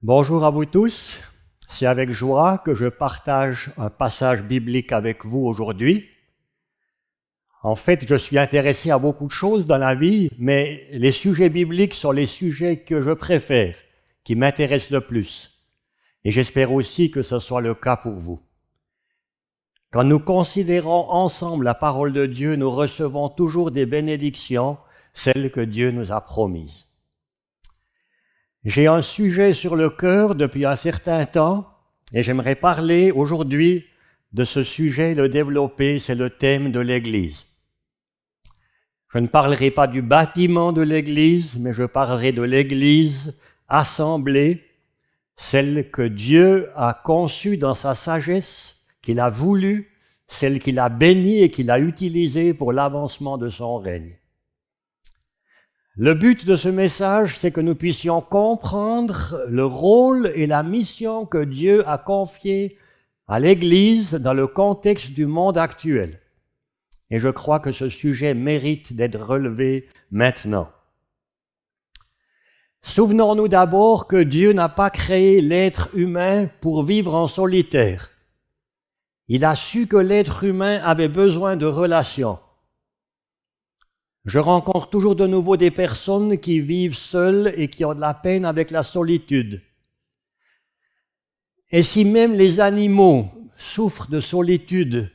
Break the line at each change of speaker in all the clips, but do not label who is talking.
Bonjour à vous tous, c'est avec joie que je partage un passage biblique avec vous aujourd'hui. En fait, je suis intéressé à beaucoup de choses dans la vie, mais les sujets bibliques sont les sujets que je préfère, qui m'intéressent le plus. Et j'espère aussi que ce soit le cas pour vous. Quand nous considérons ensemble la parole de Dieu, nous recevons toujours des bénédictions, celles que Dieu nous a promises. J'ai un sujet sur le cœur depuis un certain temps et j'aimerais parler aujourd'hui de ce sujet, le développer, c'est le thème de l'Église. Je ne parlerai pas du bâtiment de l'Église, mais je parlerai de l'Église assemblée, celle que Dieu a conçue dans sa sagesse, qu'il a voulu, celle qu'il a bénie et qu'il a utilisée pour l'avancement de son règne. Le but de ce message, c'est que nous puissions comprendre le rôle et la mission que Dieu a confiés à l'Église dans le contexte du monde actuel. Et je crois que ce sujet mérite d'être relevé maintenant. Souvenons-nous d'abord que Dieu n'a pas créé l'être humain pour vivre en solitaire. Il a su que l'être humain avait besoin de relations. Je rencontre toujours de nouveau des personnes qui vivent seules et qui ont de la peine avec la solitude. Et si même les animaux souffrent de solitude,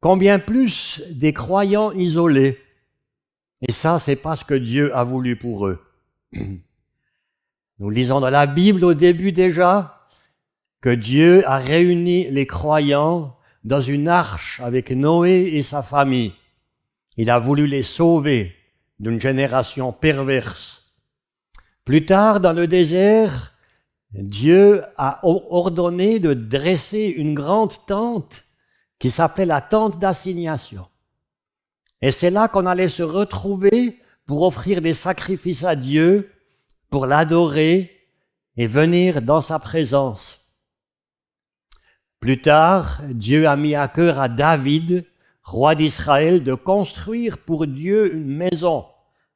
combien plus des croyants isolés? Et ça, c'est pas ce que Dieu a voulu pour eux. Nous lisons dans la Bible au début déjà que Dieu a réuni les croyants dans une arche avec Noé et sa famille. Il a voulu les sauver d'une génération perverse. Plus tard, dans le désert, Dieu a ordonné de dresser une grande tente qui s'appelait la tente d'assignation. Et c'est là qu'on allait se retrouver pour offrir des sacrifices à Dieu, pour l'adorer et venir dans sa présence. Plus tard, Dieu a mis à cœur à David, roi d'Israël, de construire pour Dieu une maison,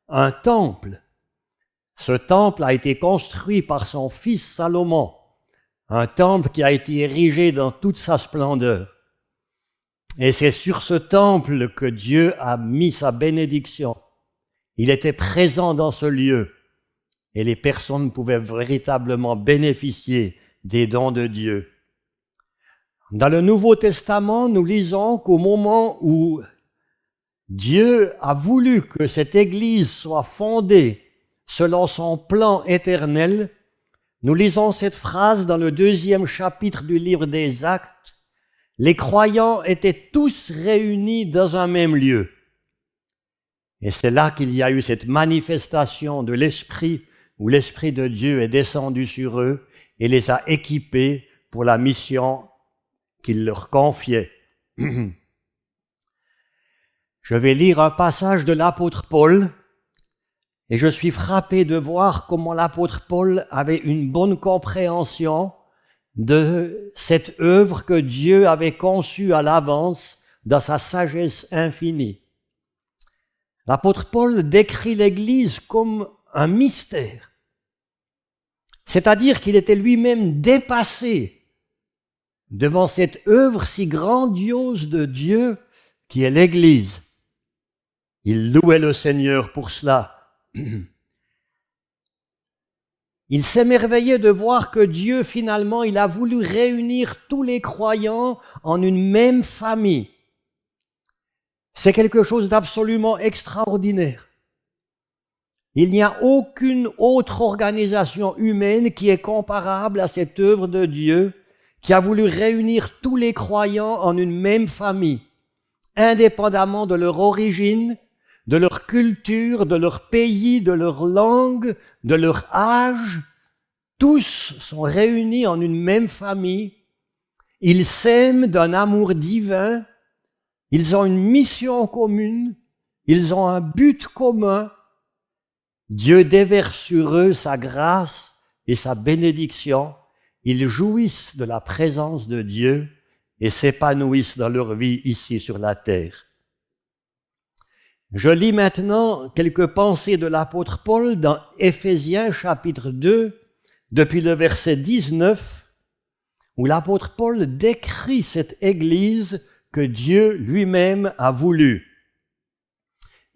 un temple. Ce temple a été construit par son fils Salomon, un temple qui a été érigé dans toute sa splendeur. Et c'est sur ce temple que Dieu a mis sa bénédiction. Il était présent dans ce lieu et les personnes pouvaient véritablement bénéficier des dons de Dieu. Dans le Nouveau Testament, nous lisons qu'au moment où Dieu a voulu que cette Église soit fondée selon son plan éternel, nous lisons cette phrase dans le 2e chapitre du livre des Actes. Les croyants étaient tous réunis dans un même lieu. Et c'est là qu'il y a eu cette manifestation de l'Esprit, où l'Esprit de Dieu est descendu sur eux et les a équipés pour la mission qu'il leur confiait. Je vais lire un passage de l'apôtre Paul et je suis frappé de voir comment l'apôtre Paul avait une bonne compréhension de cette œuvre que Dieu avait conçue à l'avance dans sa sagesse infinie. L'apôtre Paul décrit l'Église comme un mystère, c'est-à-dire qu'il était lui-même dépassé devant cette œuvre si grandiose de Dieu qui est l'Église. Il louait le Seigneur pour cela. Il s'émerveillait de voir que Dieu, finalement, il a voulu réunir tous les croyants en une même famille. C'est quelque chose d'absolument extraordinaire. Il n'y a aucune autre organisation humaine qui est comparable à cette œuvre de Dieu qui a voulu réunir tous les croyants en une même famille, indépendamment de leur origine, de leur culture, de leur pays, de leur langue, de leur âge. Tous sont réunis en une même famille. Ils s'aiment d'un amour divin. Ils ont une mission commune. Ils ont un but commun. Dieu déverse sur eux sa grâce et sa bénédiction. Ils jouissent de la présence de Dieu et s'épanouissent dans leur vie ici sur la terre. Je lis maintenant quelques pensées de l'apôtre Paul dans Éphésiens chapitre 2, depuis le verset 19, où l'apôtre Paul décrit cette Église que Dieu lui-même a voulu.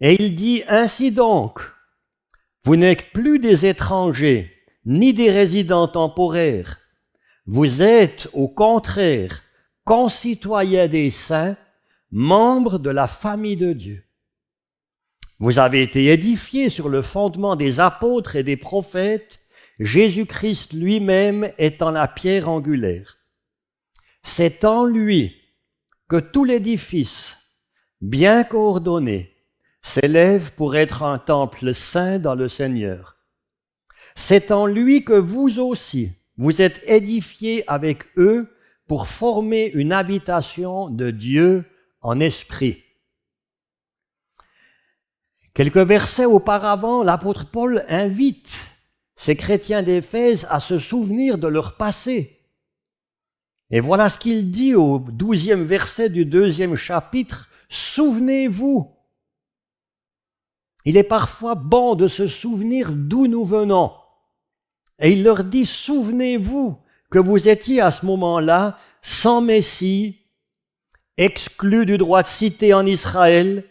Et il dit, « Ainsi donc, vous n'êtes plus des étrangers, ni des résidents temporaires. Vous êtes, au contraire, concitoyens des saints, membres de la famille de Dieu. Vous avez été édifiés sur le fondement des apôtres et des prophètes, Jésus-Christ lui-même étant la pierre angulaire. C'est en lui que tout l'édifice, bien coordonné, s'élève pour être un temple saint dans le Seigneur. C'est en lui que vous aussi, vous êtes édifiés avec eux pour former une habitation de Dieu en esprit. » Quelques versets auparavant, l'apôtre Paul invite ces chrétiens d'Éphèse à se souvenir de leur passé. Et voilà ce qu'il dit au 12e verset du 2e chapitre, « Souvenez-vous ». Il est parfois bon de se souvenir d'où nous venons. Et il leur dit, « Souvenez-vous que vous étiez à ce moment-là sans Messie, exclus du droit de cité en Israël,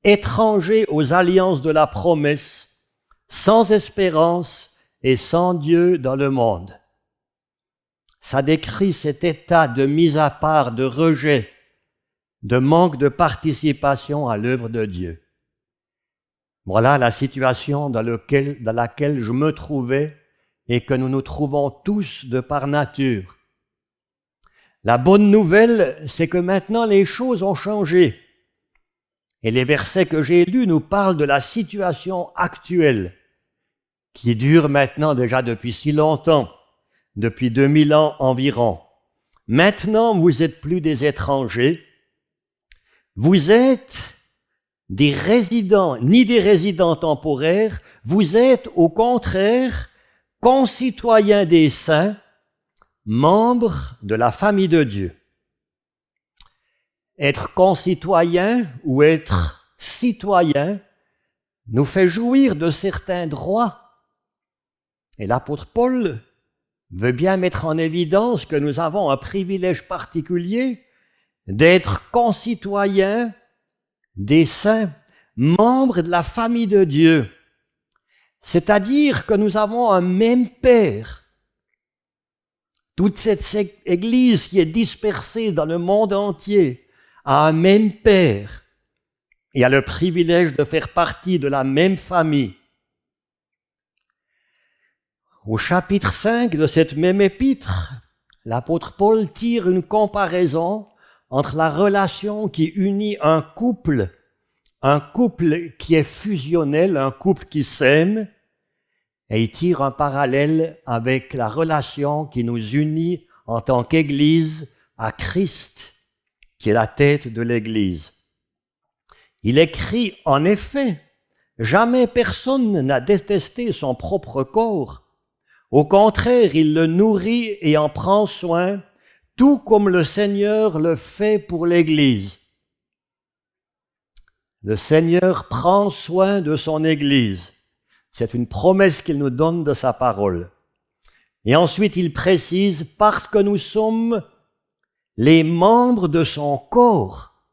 étrangers aux alliances de la promesse, sans espérance et sans Dieu dans le monde. » Ça décrit cet état de mise à part, de rejet, de manque de participation à l'œuvre de Dieu. Voilà la situation dans laquelle je me trouvais et que nous nous trouvons tous de par nature. La bonne nouvelle, c'est que maintenant les choses ont changé. Et les versets que j'ai lus nous parlent de la situation actuelle, qui dure maintenant déjà depuis si longtemps, depuis 2000 ans environ. Maintenant, vous n'êtes plus des étrangers, vous êtes des résidents, ni des résidents temporaires, vous êtes au contraire concitoyens des saints, membres de la famille de Dieu. Être concitoyen ou être citoyen nous fait jouir de certains droits. Et l'apôtre Paul veut bien mettre en évidence que nous avons un privilège particulier d'être concitoyens des saints, membres de la famille de Dieu. C'est-à-dire que nous avons un même Père. Toute cette Église qui est dispersée dans le monde entier a un même Père et a le privilège de faire partie de la même famille. Au chapitre 5 de cette même épître, l'apôtre Paul tire une comparaison entre la relation qui unit un couple qui est fusionnel, un couple qui s'aime, et il tire un parallèle avec la relation qui nous unit en tant qu'Église à Christ, qui est la tête de l'Église. Il écrit en effet, « Jamais personne n'a détesté son propre corps. Au contraire, il le nourrit et en prend soin, tout comme le Seigneur le fait pour l'Église. » Le Seigneur prend soin de son Église. C'est une promesse qu'il nous donne de sa parole. Et ensuite, il précise, parce que nous sommes les membres de son corps.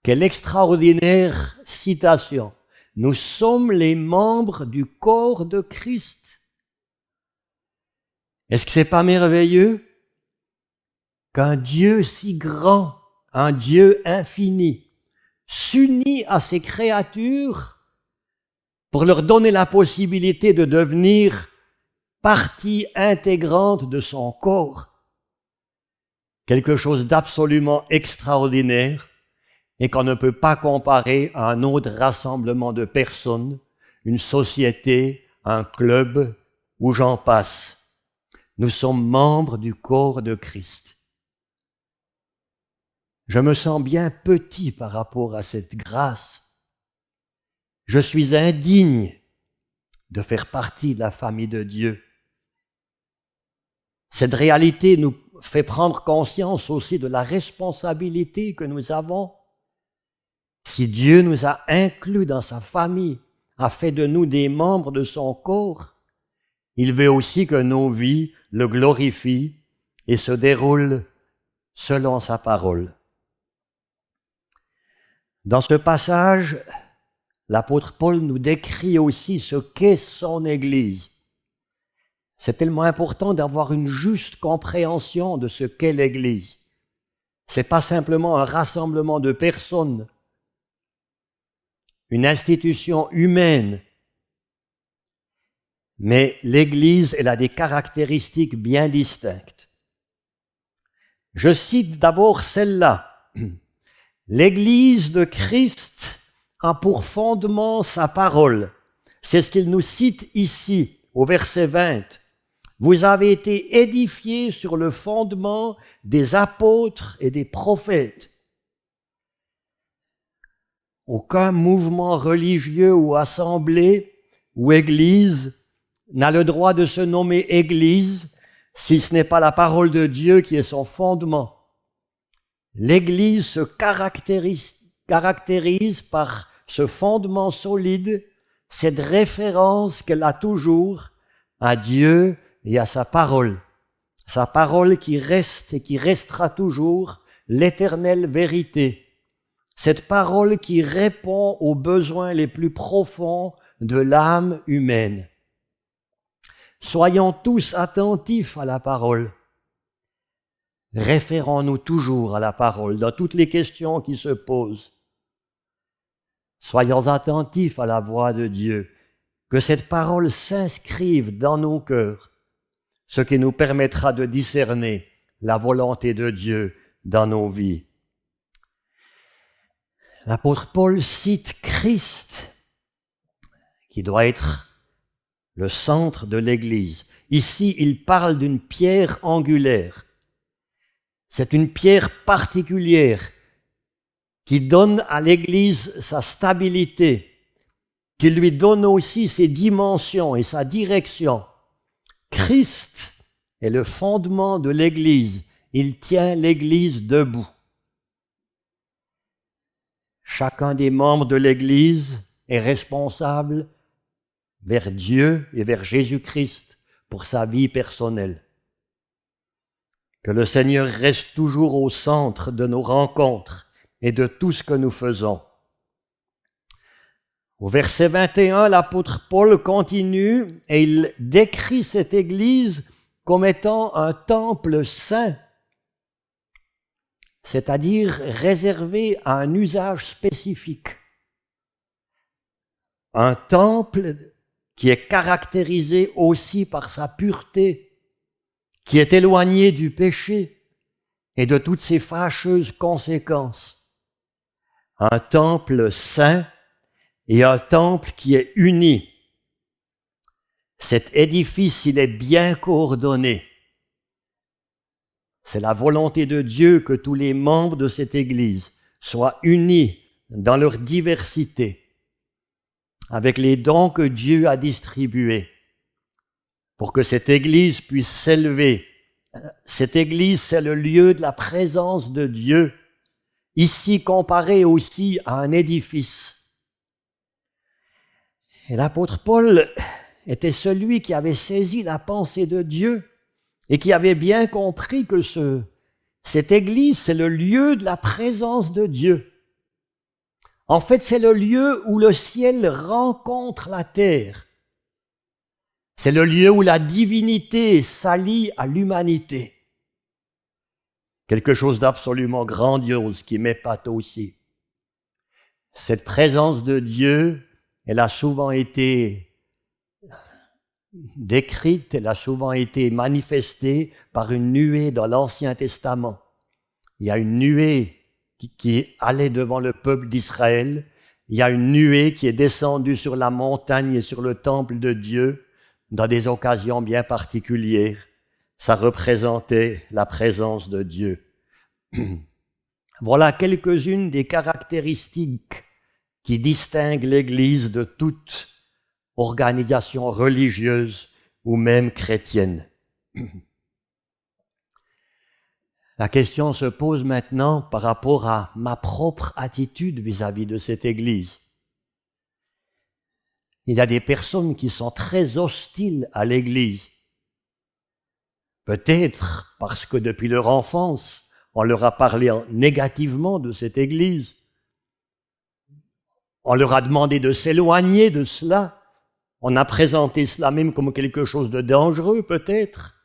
Quelle extraordinaire citation. Nous sommes les membres du corps de Christ. Est-ce que c'est pas merveilleux qu'un Dieu si grand, un Dieu infini, s'unit à ses créatures pour leur donner la possibilité de devenir partie intégrante de son corps. Quelque chose d'absolument extraordinaire et qu'on ne peut pas comparer à un autre rassemblement de personnes, une société, un club, où j'en passe. Nous sommes membres du corps de Christ. Je me sens bien petit par rapport à cette grâce. Je suis indigne de faire partie de la famille de Dieu. Cette réalité nous fait prendre conscience aussi de la responsabilité que nous avons. Si Dieu nous a inclus dans sa famille, a fait de nous des membres de son corps, il veut aussi que nos vies le glorifient et se déroulent selon sa parole. Dans ce passage, l'apôtre Paul nous décrit aussi ce qu'est son Église. C'est tellement important d'avoir une juste compréhension de ce qu'est l'Église. Ce n'est pas simplement un rassemblement de personnes, une institution humaine, mais l'Église, elle a des caractéristiques bien distinctes. Je cite d'abord celle-là. L'Église de Christ a pour fondement sa parole. C'est ce qu'il nous cite ici, au verset 20. Vous avez été édifiés sur le fondement des apôtres et des prophètes. Aucun mouvement religieux ou assemblée ou église n'a le droit de se nommer église si ce n'est pas la parole de Dieu qui est son fondement. L'Église se caractérise par ce fondement solide, cette référence qu'elle a toujours à Dieu et à sa parole qui reste et qui restera toujours l'éternelle vérité, cette parole qui répond aux besoins les plus profonds de l'âme humaine. Soyons tous attentifs à la parole. Référons-nous toujours à la parole dans toutes les questions qui se posent. Soyons attentifs à la voix de Dieu, que cette parole s'inscrive dans nos cœurs, ce qui nous permettra de discerner la volonté de Dieu dans nos vies. L'apôtre Paul cite Christ, qui doit être le centre de l'Église. Ici, il parle d'une pierre angulaire. C'est une pierre particulière qui donne à l'Église sa stabilité, qui lui donne aussi ses dimensions et sa direction. Christ est le fondement de l'Église. Il tient l'Église debout. Chacun des membres de l'Église est responsable vers Dieu et vers Jésus-Christ pour sa vie personnelle. Que le Seigneur reste toujours au centre de nos rencontres et de tout ce que nous faisons. Au verset 21, l'apôtre Paul continue et il décrit cette Église comme étant un temple saint, c'est-à-dire réservé à un usage spécifique. Un temple qui est caractérisé aussi par sa pureté, qui est éloigné du péché et de toutes ses fâcheuses conséquences. Un temple saint et un temple qui est uni. Cet édifice, il est bien coordonné. C'est la volonté de Dieu que tous les membres de cette Église soient unis dans leur diversité, avec les dons que Dieu a distribués, pour que cette Église puisse s'élever. Cette Église, c'est le lieu de la présence de Dieu, ici comparé aussi à un édifice. Et l'apôtre Paul était celui qui avait saisi la pensée de Dieu et qui avait bien compris que cette Église, c'est le lieu de la présence de Dieu. En fait, c'est le lieu où le ciel rencontre la terre. C'est le lieu où la divinité s'allie à l'humanité. Quelque chose d'absolument grandiose qui m'épate aussi. Cette présence de Dieu, elle a souvent été décrite, elle a souvent été manifestée par une nuée dans l'Ancien Testament. Il y a une nuée qui allait devant le peuple d'Israël. Il y a une nuée qui est descendue sur la montagne et sur le temple de Dieu dans des occasions bien particulières. Ça représentait la présence de Dieu. Voilà quelques-unes des caractéristiques qui distinguent l'Église de toute organisation religieuse ou même chrétienne. La question se pose maintenant par rapport à ma propre attitude vis-à-vis de cette Église. Il y a des personnes qui sont très hostiles à l'Église. Peut-être parce que depuis leur enfance, on leur a parlé négativement de cette Église. On leur a demandé de s'éloigner de cela. On a présenté cela même comme quelque chose de dangereux, peut-être.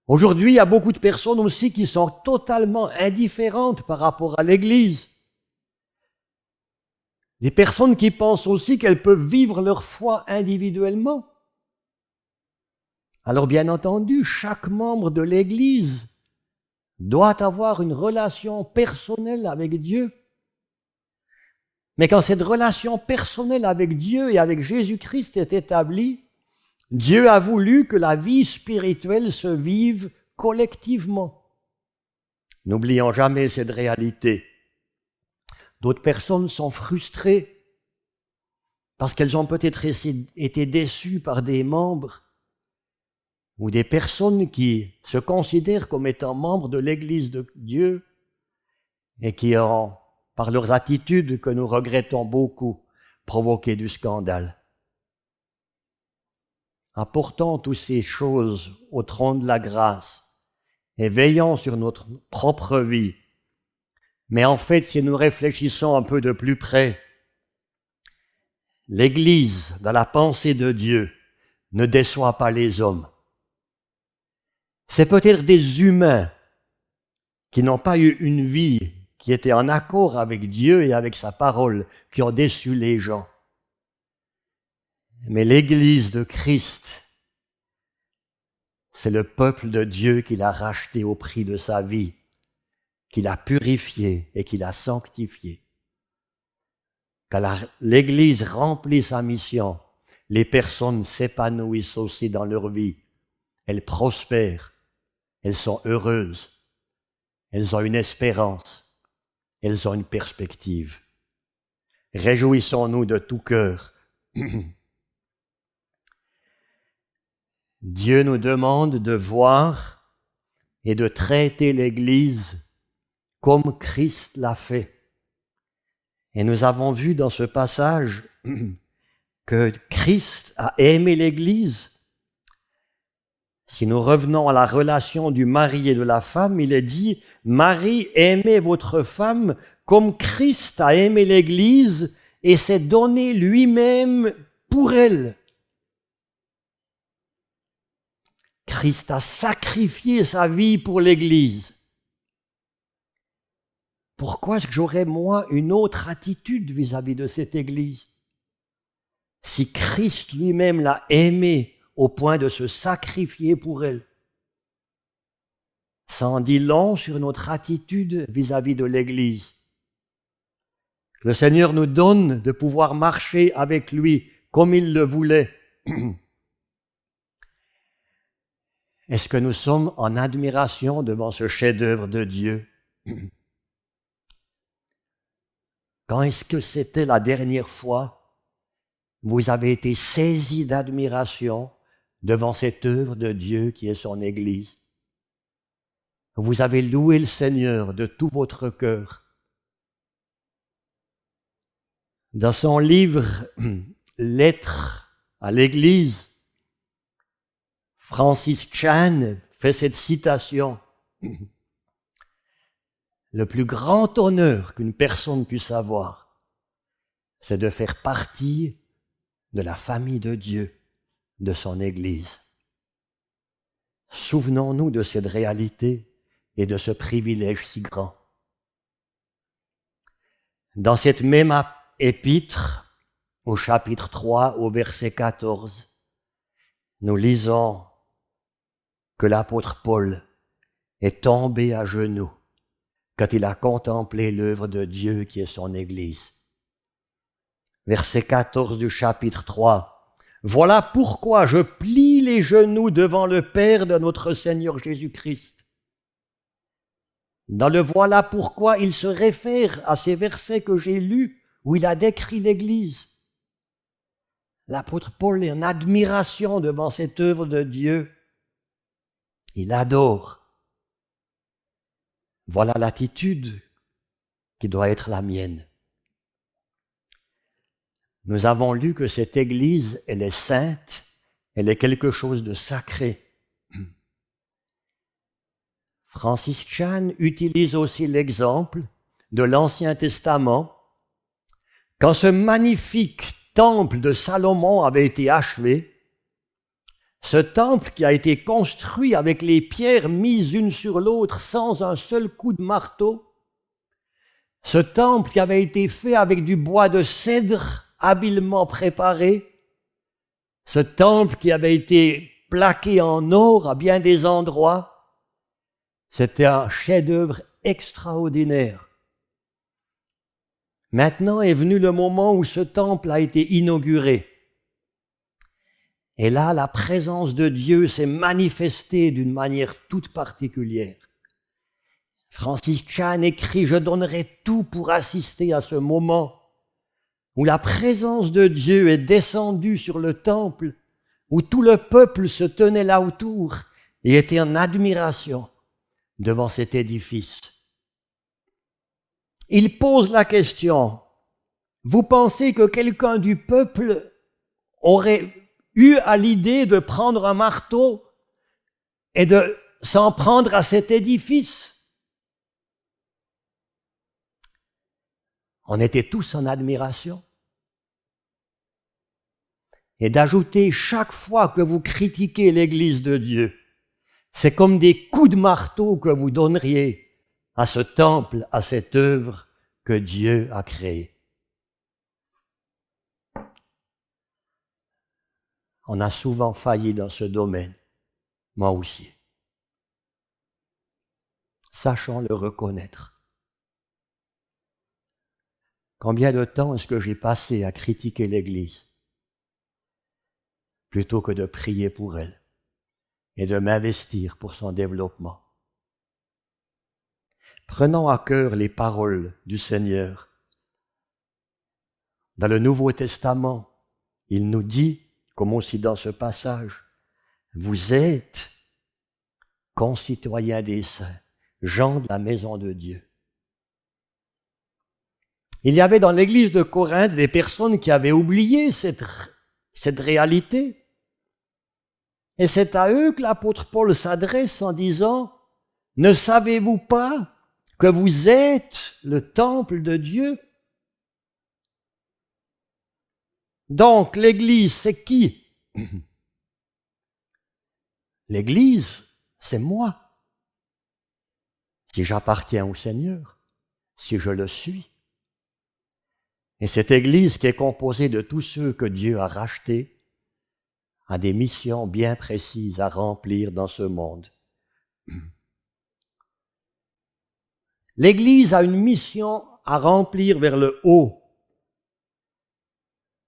Aujourd'hui, il y a beaucoup de personnes aussi qui sont totalement indifférentes par rapport à l'Église. Des personnes qui pensent aussi qu'elles peuvent vivre leur foi individuellement. Alors bien entendu, chaque membre de l'Église doit avoir une relation personnelle avec Dieu. Mais quand cette relation personnelle avec Dieu et avec Jésus-Christ est établie, Dieu a voulu que la vie spirituelle se vive collectivement. N'oublions jamais cette réalité. D'autres personnes sont frustrées parce qu'elles ont peut-être été déçues par des membres ou des personnes qui se considèrent comme étant membres de l'Église de Dieu et qui ont, par leurs attitudes que nous regrettons beaucoup, provoqué du scandale. Apportons toutes ces choses au trône de la grâce et veillons sur notre propre vie. Mais en fait, si nous réfléchissons un peu de plus près, l'Église, dans la pensée de Dieu, ne déçoit pas les hommes. C'est peut-être des humains qui n'ont pas eu une vie qui était en accord avec Dieu et avec sa parole, qui ont déçu les gens. Mais l'Église de Christ, c'est le peuple de Dieu qu'il a racheté au prix de sa vie, qu'il a purifié et qu'il a sanctifié. Quand l'Église remplit sa mission, les personnes s'épanouissent aussi dans leur vie. Elles prospèrent, elles sont heureuses, elles ont une espérance, elles ont une perspective. Réjouissons-nous de tout cœur. Dieu nous demande de voir et de traiter l'Église comme Christ l'a fait. Et nous avons vu dans ce passage que Christ a aimé l'Église. Si nous revenons à la relation du mari et de la femme, il est dit « Marie, aimez votre femme comme Christ a aimé l'Église et s'est donné lui-même pour elle. » Christ a sacrifié sa vie pour l'Église. Pourquoi est-ce que j'aurais, moi, une autre attitude vis-à-vis de cette Église? Si Christ lui-même l'a aimée au point de se sacrifier pour elle, ça en dit long sur notre attitude vis-à-vis de l'Église. Le Seigneur nous donne de pouvoir marcher avec lui comme il le voulait. Est-ce que nous sommes en admiration devant ce chef-d'œuvre de Dieu? Quand est-ce que c'était la dernière fois vous avez été saisis d'admiration devant cette œuvre de Dieu qui est son Église? Vous avez loué le Seigneur de tout votre cœur. Dans son livre « Lettres à l'Église », Francis Chan fait cette citation. Le plus grand honneur qu'une personne puisse avoir, c'est de faire partie de la famille de Dieu, de son Église. Souvenons-nous de cette réalité et de ce privilège si grand. Dans cette même épître, au chapitre 3, au verset 14, nous lisons que l'apôtre Paul est tombé à genoux quand il a contemplé l'œuvre de Dieu qui est son Église. Verset 14 du chapitre 3. « Voilà pourquoi je plie les genoux devant le Père de notre Seigneur Jésus-Christ. » Dans le « voilà pourquoi » il se réfère à ces versets que j'ai lus où il a décrit l'Église. L'apôtre Paul est en admiration devant cette œuvre de Dieu. Il adore. Voilà l'attitude qui doit être la mienne. Nous avons lu que cette Église, elle est sainte, elle est quelque chose de sacré. Francis Chan utilise aussi l'exemple de l'Ancien Testament. Quand ce magnifique temple de Salomon avait été achevé, ce temple qui a été construit avec les pierres mises une sur l'autre sans un seul coup de marteau, ce temple qui avait été fait avec du bois de cèdre habilement préparé, ce temple qui avait été plaqué en or à bien des endroits, c'était un chef-d'œuvre extraordinaire. Maintenant est venu le moment où ce temple a été inauguré. Et là, la présence de Dieu s'est manifestée d'une manière toute particulière. Francis Chan écrit « Je donnerai tout pour assister à ce moment où la présence de Dieu est descendue sur le temple, où tout le peuple se tenait là autour et était en admiration devant cet édifice. » Il pose la question, vous pensez que quelqu'un du peuple aurait eu à l'idée de prendre un marteau et de s'en prendre à cet édifice? On était tous en admiration. Et d'ajouter chaque fois que vous critiquez l'Église de Dieu, c'est comme des coups de marteau que vous donneriez à ce temple, à cette œuvre que Dieu a créée. On a souvent failli dans ce domaine, moi aussi. Sachons le reconnaître. Combien de temps est-ce que j'ai passé à critiquer l'Église plutôt que de prier pour elle et de m'investir pour son développement? Prenons à cœur les paroles du Seigneur. Dans le Nouveau Testament, il nous dit, comme aussi dans ce passage, « Vous êtes concitoyens des saints, gens de la maison de Dieu. » Il y avait dans l'église de Corinthe des personnes qui avaient oublié cette réalité. Et c'est à eux que l'apôtre Paul s'adresse en disant « Ne savez-vous pas que vous êtes le temple de Dieu ?» Donc l'église, c'est qui? L'église, c'est moi. Si j'appartiens au Seigneur, si je le suis. Et cette Église qui est composée de tous ceux que Dieu a rachetés a des missions bien précises à remplir dans ce monde. L'Église a une mission à remplir vers le haut,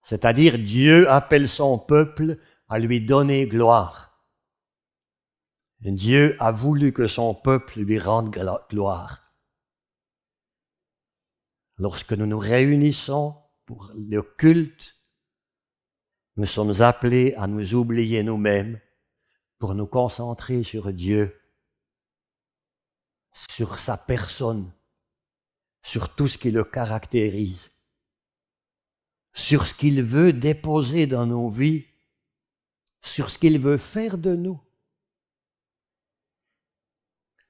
c'est-à-dire Dieu appelle son peuple à lui donner gloire. Dieu a voulu que son peuple lui rende gloire. Lorsque nous nous réunissons pour le culte, nous sommes appelés à nous oublier nous-mêmes pour nous concentrer sur Dieu, sur sa personne, sur tout ce qui le caractérise, sur ce qu'il veut déposer dans nos vies, sur ce qu'il veut faire de nous.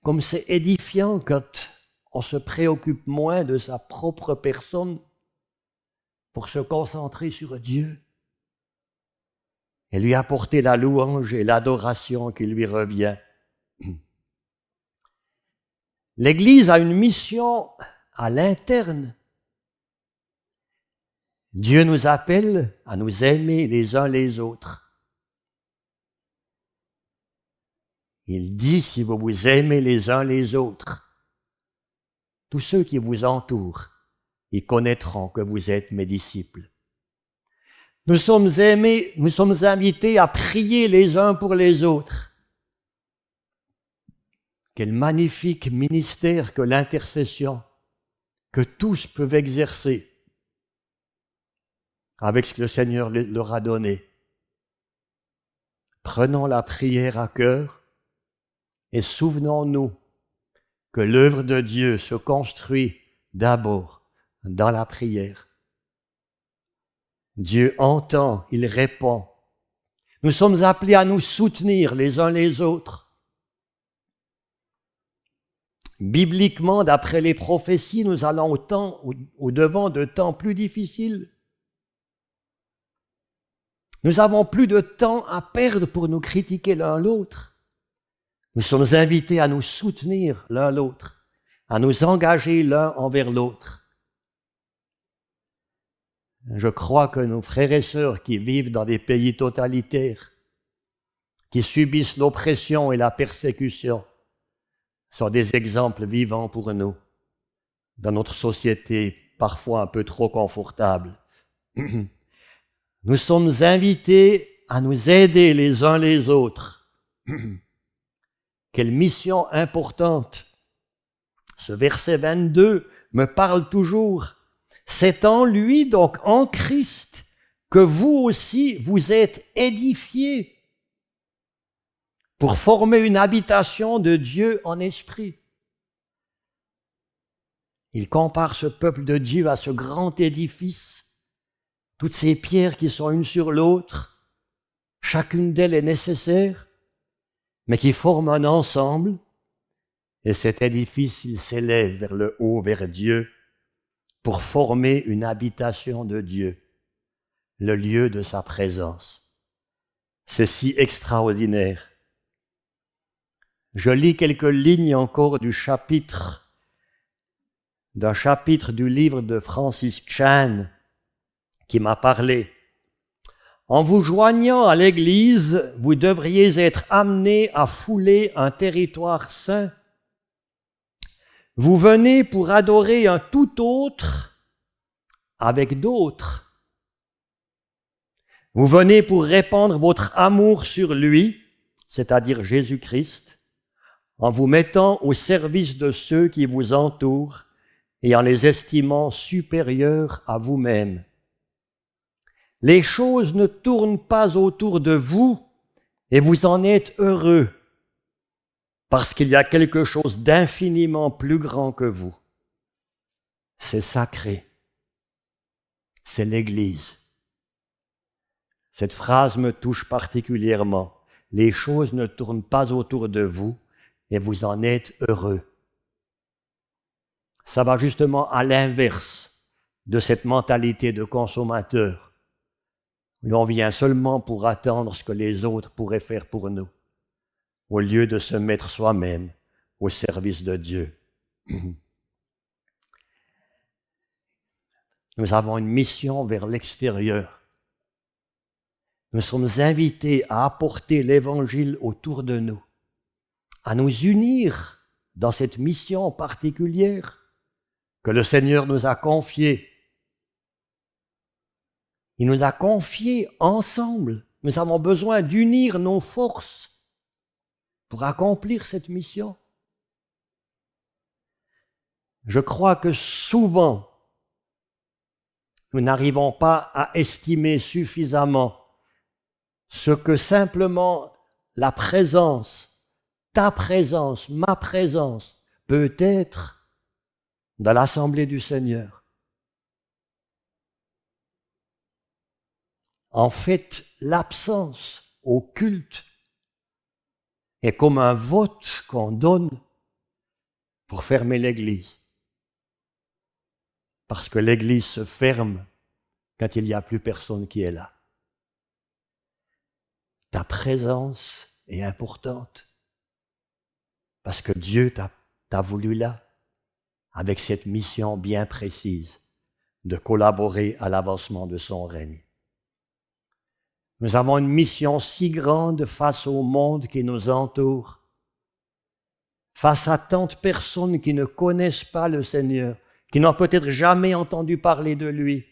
Comme c'est édifiant quand on se préoccupe moins de sa propre personne pour se concentrer sur Dieu et lui apporter la louange et l'adoration qui lui revient. L'Église a une mission à l'interne. Dieu nous appelle à nous aimer les uns les autres. Il dit, si vous vous aimez les uns les autres, tous ceux qui vous entourent, ils connaîtront que vous êtes mes disciples. Nous sommes invités à prier les uns pour les autres. Quel magnifique ministère que l'intercession, que tous peuvent exercer avec ce que le Seigneur leur a donné. Prenons la prière à cœur et souvenons-nous que l'œuvre de Dieu se construit d'abord dans la prière. Dieu entend, il répond. Nous sommes appelés à nous soutenir les uns les autres. Bibliquement, d'après les prophéties, nous allons au-devant de temps plus difficiles. Nous avons plus de temps à perdre pour nous critiquer l'un l'autre. Nous sommes invités à nous soutenir l'un l'autre, à nous engager l'un envers l'autre. Je crois que nos frères et sœurs qui vivent dans des pays totalitaires, qui subissent l'oppression et la persécution, sont des exemples vivants pour nous, dans notre société parfois un peu trop confortable. Nous sommes invités à nous aider les uns les autres. Quelle mission importante! Ce verset 22 me parle toujours. C'est en lui, donc en Christ, que vous aussi vous êtes édifiés pour former une habitation de Dieu en esprit. Il compare ce peuple de Dieu à ce grand édifice. Toutes ces pierres qui sont une sur l'autre, chacune d'elles est nécessaire, mais qui forment un ensemble. Et cet édifice, il s'élève vers le haut, vers Dieu, pour former une habitation de Dieu, le lieu de sa présence. C'est si extraordinaire. Je lis quelques lignes encore d'un chapitre du livre de Francis Chan, qui m'a parlé. En vous joignant à l'Église, vous devriez être amenés à fouler un territoire saint. Vous venez pour adorer un tout autre avec d'autres. Vous venez pour répandre votre amour sur lui, c'est-à-dire Jésus-Christ, en vous mettant au service de ceux qui vous entourent et en les estimant supérieurs à vous-même. Les choses ne tournent pas autour de vous et vous en êtes heureux parce qu'il y a quelque chose d'infiniment plus grand que vous. C'est sacré. C'est l'Église. Cette phrase me touche particulièrement. Les choses ne tournent pas autour de vous et vous en êtes heureux. Ça va justement à l'inverse de cette mentalité de consommateur. On vient seulement pour attendre ce que les autres pourraient faire pour nous, au lieu de se mettre soi-même au service de Dieu. Nous avons une mission vers l'extérieur. Nous sommes invités à apporter l'Évangile autour de nous, à nous unir dans cette mission particulière que le Seigneur nous a confiée. Il nous a confiés ensemble. Nous avons besoin d'unir nos forces pour accomplir cette mission. Je crois que souvent, nous n'arrivons pas à estimer suffisamment ce que simplement la présence, ta présence, ma présence peut être dans l'assemblée du Seigneur. En fait, l'absence au culte est comme un vote qu'on donne pour fermer l'Église. Parce que l'Église se ferme quand il n'y a plus personne qui est là. Ta présence est importante parce que Dieu t'a voulu là avec cette mission bien précise de collaborer à l'avancement de son règne. Nous avons une mission si grande face au monde qui nous entoure, face à tant de personnes qui ne connaissent pas le Seigneur, qui n'ont peut-être jamais entendu parler de lui,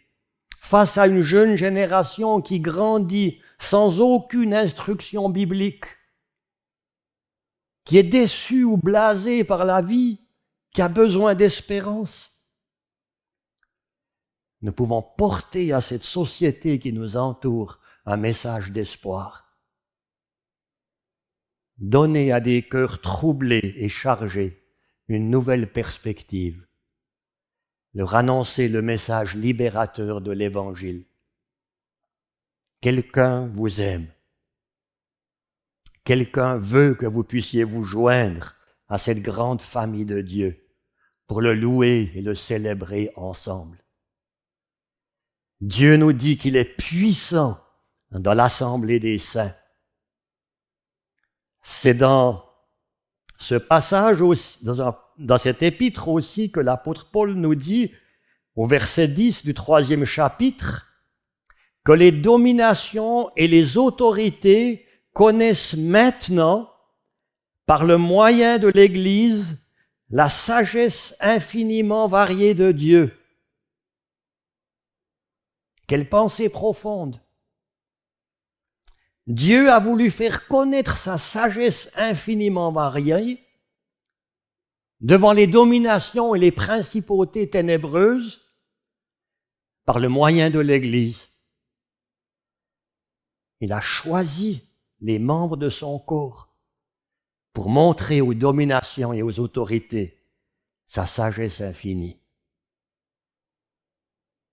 face à une jeune génération qui grandit sans aucune instruction biblique, qui est déçue ou blasée par la vie, qui a besoin d'espérance. Nous pouvons porter à cette société qui nous entoure un message d'espoir. Donner à des cœurs troublés et chargés une nouvelle perspective. Leur annoncer le message libérateur de l'Évangile. quelqu'un vous aime. Quelqu'un veut que vous puissiez vous joindre à cette grande famille de Dieu pour le louer et le célébrer ensemble. Dieu nous dit qu'il est puissant dans l'assemblée des saints. C'est dans ce passage aussi, dans cet épître aussi, que l'apôtre Paul nous dit, au verset 10 du 3e chapitre, que les dominations et les autorités connaissent maintenant, par le moyen de l'Église, la sagesse infiniment variée de Dieu. Quelle pensée profonde! Dieu a voulu faire connaître sa sagesse infiniment variée devant les dominations et les principautés ténébreuses par le moyen de l'Église. Il a choisi les membres de son corps pour montrer aux dominations et aux autorités sa sagesse infinie.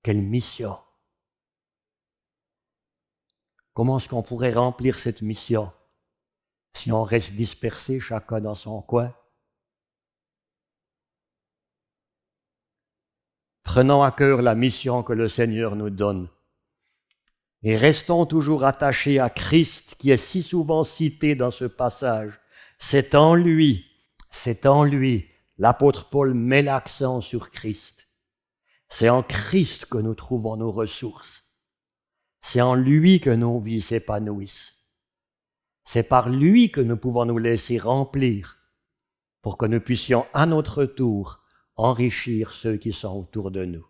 Quelle mission! Comment est-ce qu'on pourrait remplir cette mission si on reste dispersé chacun dans son coin? Prenons à cœur la mission que le Seigneur nous donne et restons toujours attachés à Christ qui est si souvent cité dans ce passage. C'est en lui, l'apôtre Paul met l'accent sur Christ. C'est en Christ que nous trouvons nos ressources. C'est en lui que nos vies s'épanouissent. C'est par lui que nous pouvons nous laisser remplir pour que nous puissions à notre tour enrichir ceux qui sont autour de nous.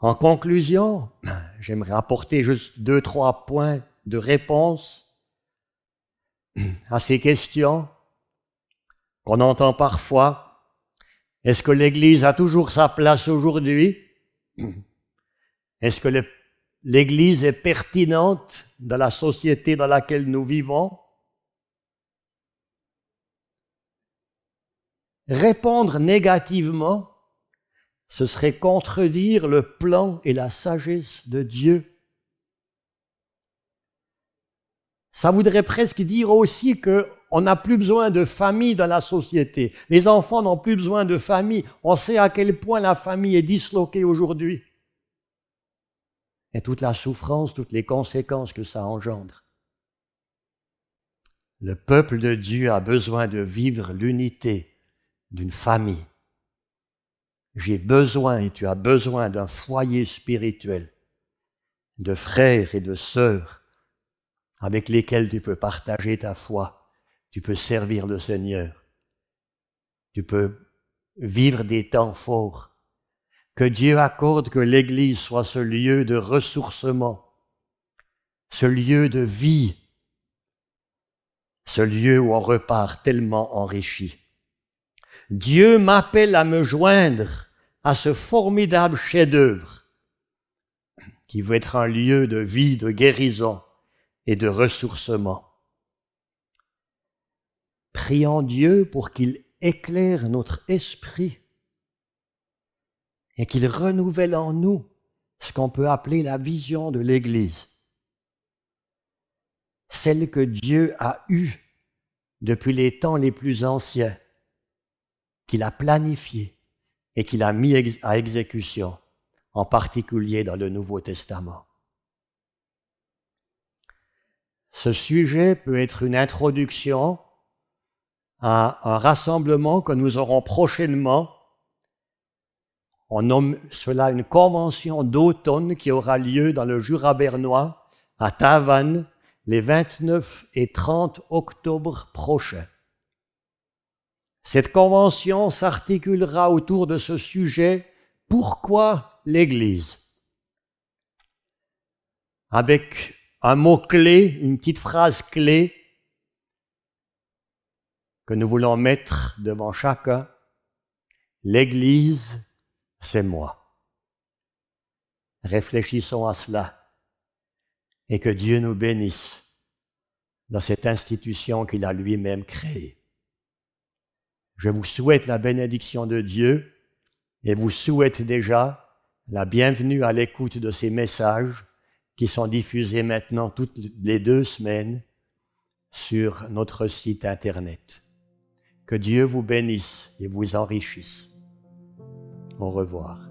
En conclusion, j'aimerais apporter juste 2-3 points de réponse à ces questions qu'on entend parfois. Est-ce que l'Église a toujours sa place aujourd'hui? Est-ce que l'Église est pertinente dans la société dans laquelle nous vivons? Répondre négativement, ce serait contredire le plan et la sagesse de Dieu. Ça voudrait presque dire aussi qu'on n'a plus besoin de famille dans la société. Les enfants n'ont plus besoin de famille. On sait à quel point la famille est disloquée aujourd'hui. Et toute la souffrance, toutes les conséquences que ça engendre. Le peuple de Dieu a besoin de vivre l'unité d'une famille. J'ai besoin, et tu as besoin d'un foyer spirituel, de frères et de sœurs avec lesquels tu peux partager ta foi, tu peux servir le Seigneur, tu peux vivre des temps forts. Que Dieu accorde que l'Église soit ce lieu de ressourcement, ce lieu de vie, ce lieu où on repart tellement enrichi. Dieu m'appelle à me joindre à ce formidable chef-d'œuvre qui veut être un lieu de vie, de guérison et de ressourcement. Prions Dieu pour qu'il éclaire notre esprit et qu'il renouvelle en nous ce qu'on peut appeler la vision de l'Église, celle que Dieu a eue depuis les temps les plus anciens, qu'il a planifiée et qu'il a mis à exécution, en particulier dans le Nouveau Testament. Ce sujet peut être une introduction à un rassemblement que nous aurons prochainement. On nomme cela une convention d'automne qui aura lieu dans le Jura bernois, à Tavannes, les 29 et 30 octobre prochains. Cette convention s'articulera autour de ce sujet « Pourquoi l'Église ?» avec un mot-clé, une petite phrase clé que nous voulons mettre devant chacun. L'Église, c'est moi. Réfléchissons à cela et que Dieu nous bénisse dans cette institution qu'il a lui-même créée. Je vous souhaite la bénédiction de Dieu et vous souhaite déjà la bienvenue à l'écoute de ces messages qui sont diffusés maintenant toutes les 2 semaines sur notre site Internet. Que Dieu vous bénisse et vous enrichisse. Au revoir.